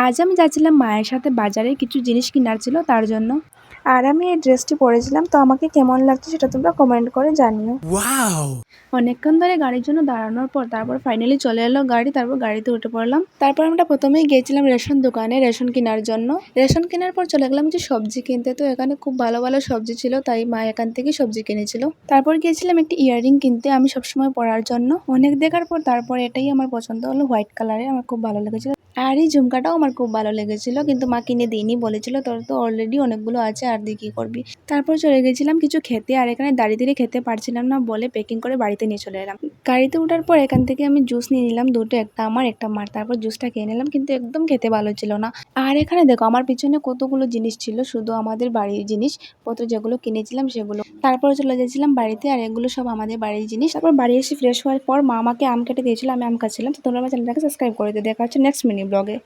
আজ আমি যাচ্ছিলাম মায়ের সাথে বাজারে, কিছু জিনিস কেনার ছিল তার জন্য। আর আমি এই ড্রেসটি পরেছিলাম, তো আমাকে কেমন লাগছে সেটা তোমরা কমেন্ট করে জানিও। ওয়াও! অনেকক্ষণ ধরে গাড়ির জন্য দাঁড়ানোর পর তারপর ফাইনালি চলে এলো গাড়ি, তারপর গাড়িতে উঠে পড়লাম। তারপর আমরা প্রথমেই গিয়েছিলাম রেশন দোকানে রেশন কেনার জন্য। রেশন কেনার পর চলে গেলাম কিছু সবজি কিনতে, তো এখানে খুব ভালো ভালো সবজি ছিল, তাই মা এখান থেকে সবজি কিনেছিল। তারপর গিয়েছিলাম একটি ইয়াররিং কিনতে আমি সবসময় পরার জন্য। অনেক দেখার পর তারপর এটাই আমার পছন্দ হলো, হোয়াইট কালারে, আমার খুব ভালো লেগেছিল। আর এই ঝুমকাটাও আমার খুব ভালো লেগেছিল, কিন্তু মা কিনে দিইনি, বলেছিল তোর তো অলরেডি অনেকগুলো আছে, আর দিয়ে কি করবি। তারপর চলে গেছিলাম কিছু খেতে, আর এখানে দাঁড়িয়ে খেতে পারছিলাম না বলে প্যাকিং করে বাড়িতে নিয়ে চলে এলাম। গাড়িতে ওঠার পর এখান থেকে আমি জুস নিয়ে নিলাম দুটো, একটা আমার একটা মার। তারপর জুসটা খেয়ে নিলাম, কিন্তু একদম খেতে ভালো ছিল না। আর এখানে দেখো আমার পিছনে কতগুলো জিনিস ছিল, শুধু আমাদের বাড়ির জিনিসপত্র যেগুলো কিনেছিলাম সেগুলো। তারপর চলে যাচ্ছিলাম বাড়িতে, আর এগুলো সব আমাদের বাড়ির জিনিস। তারপর বাড়ি এসে ফ্রেশ হওয়ার পর মা আমাকে আম কেটে দিয়েছিল, আমি আম খাচ্ছিলাম। তো তোমরা আমার চ্যানেলটাকে সাবস্ক্রাইব করে দিও। দেখা হচ্ছে নেক্সট মিনি ব্লগে।